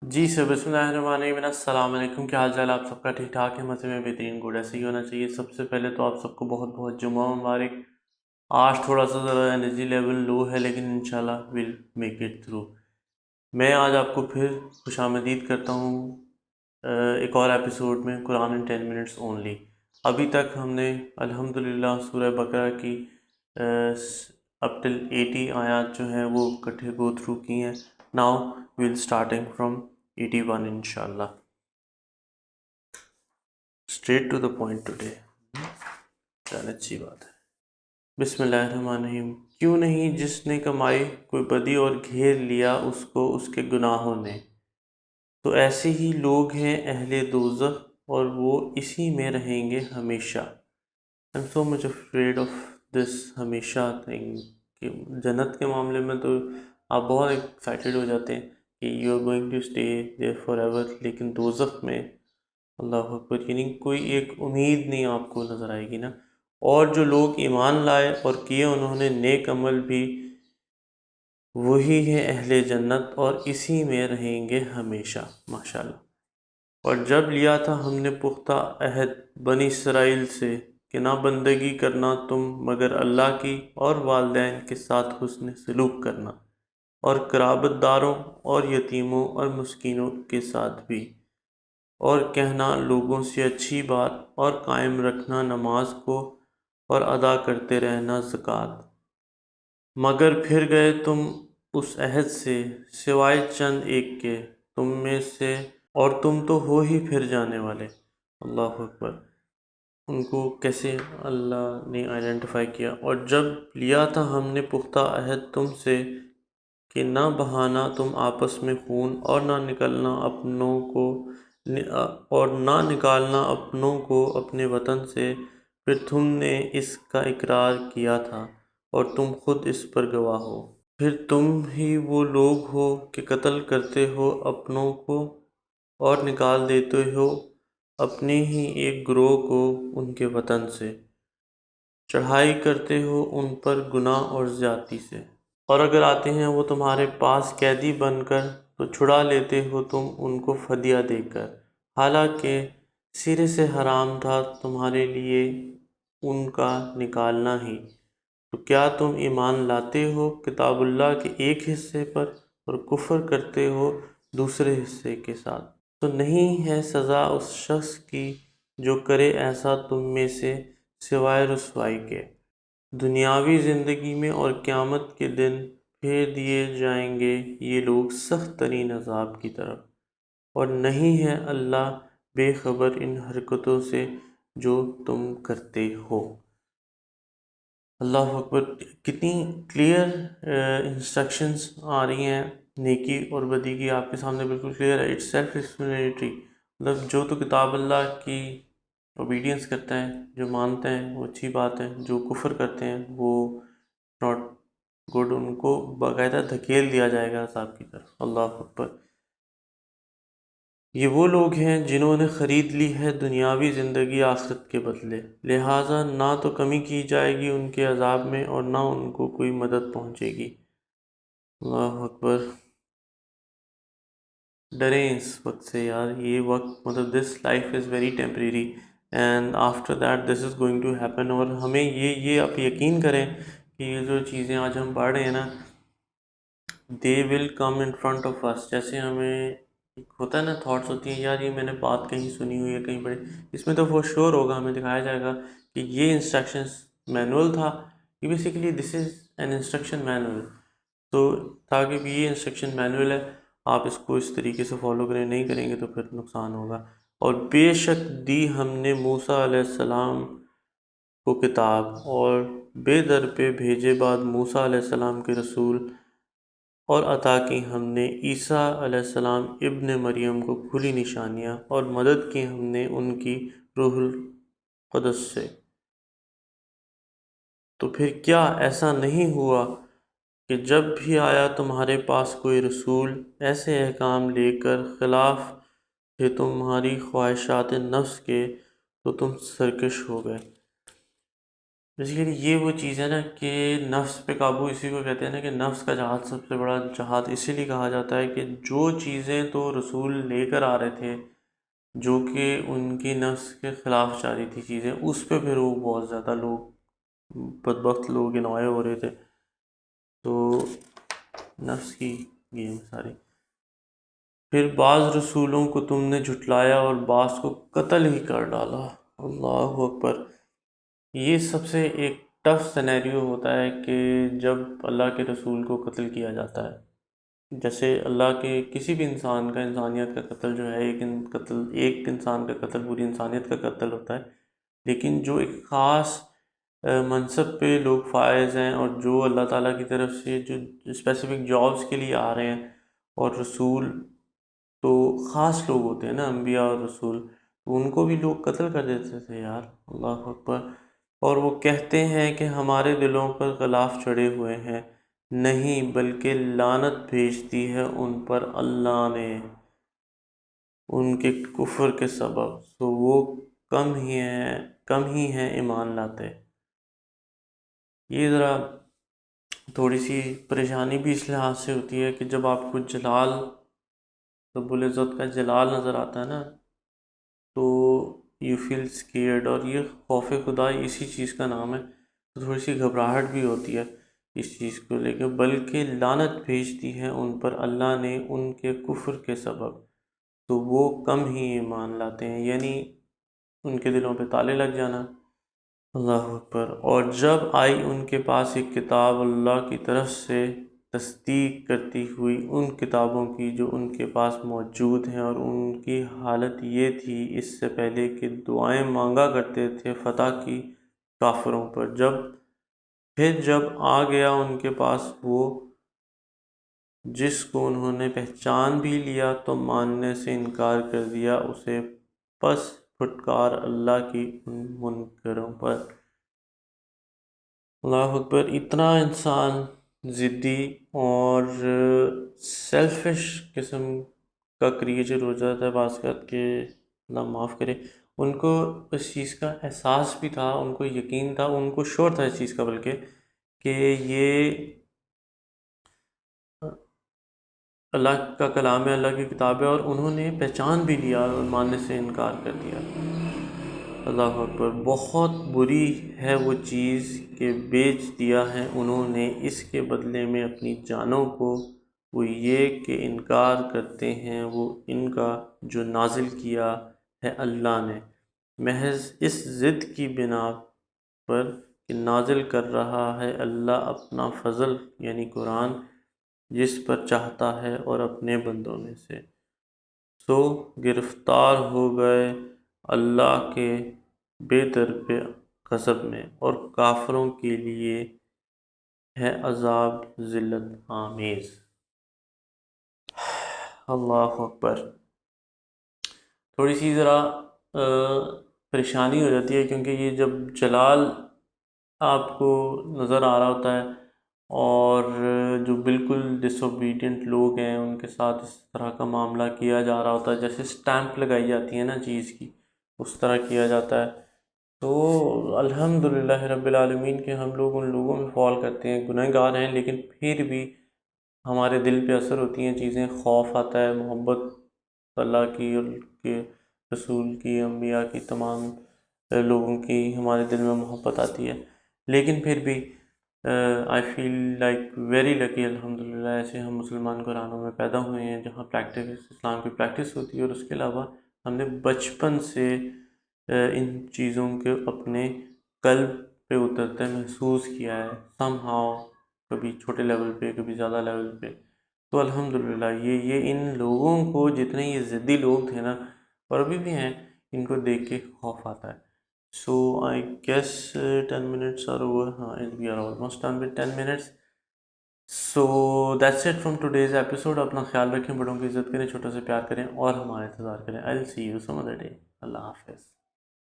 جی سر، بسم اللہ الرحمن الرحیم، السلام علیکم۔ کیا حال چال آپ سب کا؟ ٹھیک ٹھاک ہے؟ مزے میں بہترین گڈ ایسے ہی ہونا چاہیے۔ سب سے پہلے تو آپ سب کو بہت بہت جمعہ مبارک۔ آج تھوڑا سا ذرا انرجی لیول لو ہے، لیکن انشاءاللہ ویل میک اٹ تھرو۔ میں آج آپ کو پھر خوش آمدید کرتا ہوں ایک اور ایپیسوڈ میں، قرآن ان 10 منٹس اونلی۔ ابھی تک ہم نے الحمدللہ سورہ بقرہ کی اپ ٹل 80 آیات جو ہیں وہ کٹھے گو تھرو کی ہیں۔ ناؤ ویل اسٹارٹنگ فرام 81 انشاءاللہ۔ Straight to the point today, چل اچھی بات ہے۔ بسم اللہ الرحمن الرحیم۔ کیوں نہیں جس نے کمائی کوئی بدی اور گھیر لیا اس کو اس کے گناہوں نے، تو ایسے ہی لوگ ہیں اہل دوزخ اور وہ اسی میں رہیں گے ہمیشہ۔ I'm so much afraid of this ہمیشہ thing، کہ جنت کے معاملے میں تو آپ بہت ایکسائٹیڈ ہو جاتے ہیں کہ you are going to stay there forever, لیکن دوزخ میں اللہ اکبر، یعنی کوئی ایک امید نہیں آپ کو نظر آئے گی نا۔ اور جو لوگ ایمان لائے اور کیے انہوں نے نیک عمل بھی، وہی ہے اہل جنت اور اسی میں رہیں گے ہمیشہ، ماشاءاللہ۔ اور جب لیا تھا ہم نے پختہ عہد بنی اسرائیل سے کہ نہ بندگی کرنا تم مگر اللہ کی، اور والدین کے ساتھ حسن سلوک کرنا، اور قرابت داروں اور یتیموں اور مسکینوں کے ساتھ بھی، اور کہنا لوگوں سے اچھی بات، اور قائم رکھنا نماز کو، اور ادا کرتے رہنا زکوٰۃ۔ مگر پھر گئے تم اس عہد سے سوائے چند ایک کے تم میں سے، اور تم تو ہو ہی پھر جانے والے۔ اللہ اکبر، ان کو کیسے اللہ نے آئیڈینٹیفائی کیا۔ اور جب لیا تھا ہم نے پختہ عہد تم سے کہ نہ بہانا تم آپس میں خون، اور نہ نکالنا اپنوں کو اپنے وطن سے، پھر تم نے اس کا اقرار کیا تھا اور تم خود اس پر گواہ ہو۔ پھر تم ہی وہ لوگ ہو کہ قتل کرتے ہو اپنوں کو، اور نکال دیتے ہو اپنے ہی ایک گروہ کو ان کے وطن سے، چڑھائی کرتے ہو ان پر گناہ اور زیادتی سے۔ اور اگر آتے ہیں وہ تمہارے پاس قیدی بن کر تو چھڑا لیتے ہو تم ان کو فدیہ دے کر، حالانکہ سرے سے حرام تھا تمہارے لیے ان کا نکالنا ہی۔ تو کیا تم ایمان لاتے ہو کتاب اللہ کے ایک حصے پر اور کفر کرتے ہو دوسرے حصے کے ساتھ؟ تو نہیں ہے سزا اس شخص کی جو کرے ایسا تم میں سے، سوائے رسوائی کے، دنیاوی زندگی میں، اور قیامت کے دن پھیر دیے جائیں گے یہ لوگ سخت ترین عذاب کی طرف۔ اور نہیں ہے اللہ بے خبر ان حرکتوں سے جو تم کرتے ہو۔ اللہ اکبر، کتنی کلیئر انسٹرکشنز آ رہی ہیں نیکی اور بدی کی، آپ کے سامنے بالکل کلیئر ہے۔ اٹس سیلف ایکسپلینیٹری، مطلب جو تو کتاب اللہ کی اوبیڈینس کرتے ہیں، جو مانتے ہیں وہ اچھی بات ہے، جو کفر کرتے ہیں وہ ناٹ گڈ، ان کو باقاعدہ دھکیل دیا جائے گا عذاب کی طرف۔ اللہ اکبر۔ یہ وہ لوگ ہیں جنہوں نے خرید لی ہے دنیاوی زندگی آخرت کے بدلے، لہٰذا نہ تو کمی کی جائے گی ان کے عذاب میں اور نہ ان کو کوئی مدد پہنچے گی۔ اللہ اکبر، ڈریں اس وقت سے یار، یہ وقت مطلب this life is very temporary and after that this is going to happen. اور ہمیں یہ آپ یقین کریں کہ یہ جو چیزیں آج ہم پڑھ رہے ہیں نا، دے ول کم ان فرنٹ آف اس۔ جیسے ہمیں ایک ہوتا ہے نا، تھاٹس ہوتی ہیں یار یہ میں نے بات کہیں سنی ہوئی ہے، کہیں پڑھی، اس میں تو فور شیور ہوگا ہمیں دکھایا جائے گا کہ یہ انسٹرکشنز مینول تھا، یہ basically this is an instruction manual. تو تاکہ بھی یہ انسٹرکشن مینول ہے، آپ اس کو اس طریقے سے فالو کریں، نہیں کریں گے تو پھر نقصان ہوگا۔ اور بے شک دی ہم نے موسیٰ علیہ السلام کو کتاب، اور بے در پہ بھیجے بعد موسیٰ علیہ السلام کے رسول، اور عطا کی ہم نے عیسیٰ علیہ السلام ابن مریم کو کھلی نشانیاں، اور مدد کی ہم نے ان کی روح القدس سے۔ تو پھر کیا ایسا نہیں ہوا کہ جب بھی آیا تمہارے پاس کوئی رسول ایسے احکام لے کر خلاف تھے تمہاری خواہشات نفس کے، تو تم سرکش ہو گئے۔ بیسیکلی یہ وہ چیز ہے نا کہ نفس پہ قابو اسی کو کہتے ہیں نا کہ نفس کا جہاد سب سے بڑا جہاد اسی لیے کہا جاتا ہے کہ جو چیزیں تو رسول لے کر آ رہے تھے جو کہ ان کی نفس کے خلاف جاری تھی چیزیں، اس پہ پھر وہ بہت زیادہ لوگ بدبخت لوگ انوائے ہو رہے تھے. تو نفس کی گیم ساری. پھر بعض رسولوں کو تم نے جھٹلایا اور بعض کو قتل ہی کر ڈالا. اللہ اکبر. یہ سب سے ایک ٹف سینیریو ہوتا ہے کہ جب اللہ کے رسول کو قتل کیا جاتا ہے. جیسے اللہ کے کسی بھی انسان کا، انسانیت کا قتل جو ہے، ایک انسان کا قتل پوری انسانیت کا قتل ہوتا ہے. لیکن جو ایک خاص منصب پہ لوگ فائز ہیں اور جو اللہ تعالیٰ کی طرف سے جو اسپیسیفک جابس کے لیے آ رہے ہیں، اور رسول تو خاص لوگ ہوتے ہیں نا، انبیاء اور رسول، تو ان کو بھی لوگ قتل کر دیتے تھے یار. اللہ اکبر. اور وہ کہتے ہیں کہ ہمارے دلوں پر غلاف چڑھے ہوئے ہیں. نہیں، بلکہ لعنت بھیج دی ہے ان پر اللہ نے ان کے کفر کے سبب، تو وہ کم ہی ہیں ایمان لاتے. یہ ذرا تھوڑی سی پریشانی بھی اس لحاظ سے ہوتی ہے کہ جب آپ کو جلال، رب العزت کا جلال نظر آتا ہے نا، تو یو فیل اسکیئرڈ. اور یہ خوف خدا اسی چیز کا نام ہے. تو تھوڑی سی گھبراہٹ بھی ہوتی ہے اس چیز کو لے کے. بلکہ لعنت بھیجتی ہے ان پر اللہ نے ان کے کفر کے سبب، تو وہ کم ہی ایمان لاتے ہیں، یعنی ان کے دلوں پہ تالے لگ جانا. اللہ اکبر. اور جب آئی ان کے پاس ایک کتاب اللہ کی طرف سے تصدیق کرتی ہوئی ان کتابوں کی جو ان کے پاس موجود ہیں، اور ان کی حالت یہ تھی اس سے پہلے کہ دعائیں مانگا کرتے تھے فتح کی کافروں پر، جب آ گیا ان کے پاس وہ جس کو انہوں نے پہچان بھی لیا تو ماننے سے انکار کر دیا اسے. پس پھٹکار اللہ کی ان منکروں پر. اللہ اکبر. اتنا انسان ضدی اور سیلفش قسم کا کریچر ہو جاتا ہے بعض کا کہ اللہ معاف کرے. ان کو اس چیز کا احساس بھی تھا، ان کو یقین تھا، ان کو شور تھا اس چیز کا بلکہ کہ یہ اللہ کا کلام ہے، اللہ کی کتاب ہے، اور انہوں نے پہچان بھی لیا اور ماننے سے انکار کر دیا. اللہ اکبر. بہت بری ہے وہ چیز کہ بیچ دیا ہے انہوں نے اس کے بدلے میں اپنی جانوں کو. وہ یہ کہ انکار کرتے ہیں وہ ان کا جو نازل کیا ہے اللہ نے، محض اس ضد کی بنا پر کہ نازل کر رہا ہے اللہ اپنا فضل یعنی قرآن جس پر چاہتا ہے اور اپنے بندوں میں سے. سو گرفتار ہو گئے اللہ کے بے درپے غضب میں، اور کافروں کے لیے ہے عذاب ذلت آمیز. اللہ اکبر. تھوڑی سی ذرا پریشانی ہو جاتی ہے کیونکہ یہ جب جلال آپ کو نظر آ رہا ہوتا ہے اور جو بالکل ڈس اوبیڈینٹ لوگ ہیں ان کے ساتھ اس طرح کا معاملہ کیا جا رہا ہوتا ہے، جیسے سٹیمپ لگائی جاتی ہے نا چیز کی، اس طرح کیا جاتا ہے. تو الحمدللہ رب العالمین کہ ہم لوگ ان لوگوں میں فال کرتے ہیں، گناہ گار ہیں، لیکن پھر بھی ہمارے دل پہ اثر ہوتی ہیں چیزیں. خوف آتا ہے، محبت اللہ کی اور کے رسول کی، انبیاء کی، تمام لوگوں کی ہمارے دل میں محبت آتی ہے. لیکن پھر بھی آئی فیل لائک ویری لکی الحمدللہ ایسے ہم مسلمان گھرانوں میں پیدا ہوئے ہیں جہاں اسلام کی پریکٹس ہوتی ہے، اور اس کے علاوہ ہم نے بچپن سے ان چیزوں کے اپنے قلب پہ اترتے محسوس کیا ہے سم ہاؤ، کبھی چھوٹے لیول پہ کبھی زیادہ لیول پہ. تو الحمدللہ یہ ان لوگوں کو، جتنے یہ ضدی لوگ تھے نا اور ابھی بھی ہیں، ان کو دیکھ کے خوف آتا ہے. So I guess 10 minutes are over. We are almost done with 10 minutes. So that's it from today's episode. اپنا خیال رکھیں، بڑوں کی عزت کریں، چھوٹوں سے پیار کریں اور ہمارا انتظار کریں. I'll see you some other day. اللہ حافظ.